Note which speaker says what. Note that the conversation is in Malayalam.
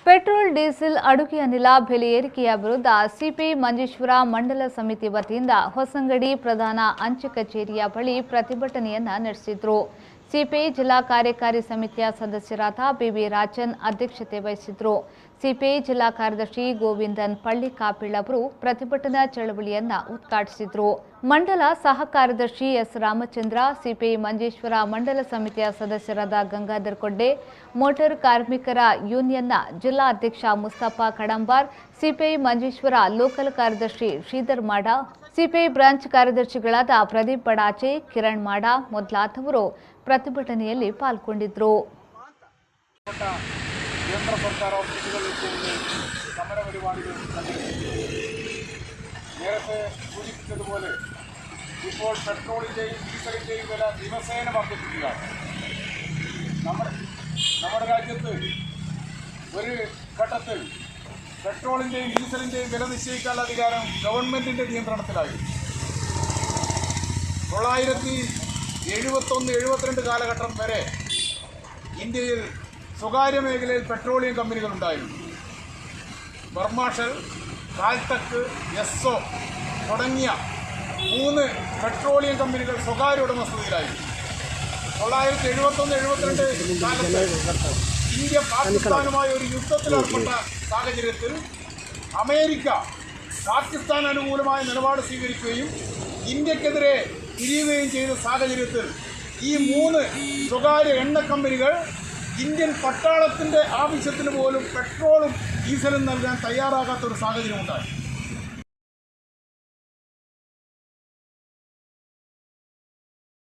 Speaker 1: ಪೆಟ್ರೋಲ್ ಡೀಸೆಲ್ ಅಡುಗೆ ಅನಿಲ ಬೆಲೆ ಏರಿಕೆಯ ವಿರುದ್ಧ ಸಿಪಿಐ ಮಂಜೇಶ್ವರ ಮಂಡಲ ಸಮಿತಿ ವತಿಯಿಂದ ಹೊಸಂಗಡಿ ಪ್ರಧಾನ ಅಂಚೆ ಕಚೇರಿಯ ಬಳಿ ಪ್ರತಿಭಟನೆಯನ್ನ ನಡೆಸಿದರು. ಸಿಪಿಐ ಜಿಲ್ಲಾ ಕಾರ್ಯಕಾರಿ ಸಮಿತಿಯ ಸದಸ್ಯರಾದ ಬಿವಿ ರಾಜನ್ ಅಧ್ಯಕ್ಷತೆ ವಹಿಸಿದ್ರು. ಸಿಪಿಐ ಜಿಲ್ಲಾ ಕಾರ್ಯದರ್ಶಿ ಗೋವಿಂದನ್ ಪಳ್ಳಿಕಾಪಿಳ್ ಅವರು ಪ್ರತಿಭಟನಾ ಚಳವಳಿಯನ್ನ ಉದ್ಘಾಟಿಸಿದರು. ಮಂಡಲ ಸಹ ಕಾರ್ಯದರ್ಶಿ ಎಸ್ ರಾಮಚಂದ್ರ, ಸಿಪಿಐ ಮಂಜೇಶ್ವರ ಮಂಡಲ ಸಮಿತಿಯ ಸದಸ್ಯರಾದ ಗಂಗಾಧರ್ ಕೊಡ್ಡೆ, ಮೋಟಾರ್ ಕಾರ್ಮಿಕರ ಯೂನಿಯನ್ನ ಜಿಲ್ಲಾ ಅಧ್ಯಕ್ಷ ಮುಸ್ತಫಾ ಕಡಂಬಾರ್, ಸಿಪಿಐ ಮಂಜೇಶ್ವರ ಲೋಕಲ್ ಕಾರ್ಯದರ್ಶಿ ಶ್ರೀಧರ್ ಮಾಡ, ಸಿಪಿಐ ಬ್ರಾಂಚ್ ಕಾರ್ಯದರ್ಶಿಗಳಾದ ಪ್ರದೀಪ್ ಬಡಾಚೆ, ಕಿರಣ್ ಮಾಡ ಮೊದಲಾದವರು ಪ್ರತಿಭಟನೆಯಲ್ಲಿ ಪಾಲ್ಗೊಂಡಿದ್ದರು.
Speaker 2: കേന്ദ്ര സർക്കാർ ഓഫീസുകളിൽ സമര പരിപാടികൾ നേരത്തെ സൂചിപ്പിച്ചതുപോലെ ഇപ്പോൾ പെട്രോളിൻ്റെയും ഡീസലിൻ്റെയും വില ദിവസേന വർദ്ധിപ്പിക്കുകയാണ്. നമ്മുടെ രാജ്യത്ത് ഒരു ഘട്ടത്തിൽ പെട്രോളിൻ്റെയും ഡീസലിൻ്റെയും വില നിശ്ചയിക്കാനുള്ള അധികാരം ഗവൺമെൻറ്റിൻ്റെ നിയന്ത്രണത്തിലായി. 1971-72 കാലഘട്ടം വരെ ഇന്ത്യയിൽ സ്വകാര്യ മേഖലയിൽ പെട്രോളിയം കമ്പനികളുണ്ടായിരുന്നു. ബർമാഷൽ, കാൽത്തക്ക്, എസ്സോ തുടങ്ങിയ 3 പെട്രോളിയം കമ്പനികൾ സ്വകാര്യ ഉടമസ്ഥതയിലായിരുന്നു. 1971-72 കാലത്ത് ഇന്ത്യ പാകിസ്ഥാനുമായി ഒരു യുദ്ധത്തിലേർപ്പെട്ട സാഹചര്യത്തിൽ അമേരിക്ക പാകിസ്ഥാൻ അനുകൂലമായ നിലപാട് സ്വീകരിക്കുകയും ഇന്ത്യക്കെതിരെ തിരിയുകയും ചെയ്ത സാഹചര്യത്തിൽ ഈ 3 സ്വകാര്യ എണ്ണ കമ്പനികൾ ഇന്ത്യൻ പട്ടാളത്തിൻ്റെ ആവശ്യത്തിന് പോലും പെട്രോളും ഡീസലും നൽകാൻ തയ്യാറാകാത്തൊരു സാഹചര്യമുണ്ടായി.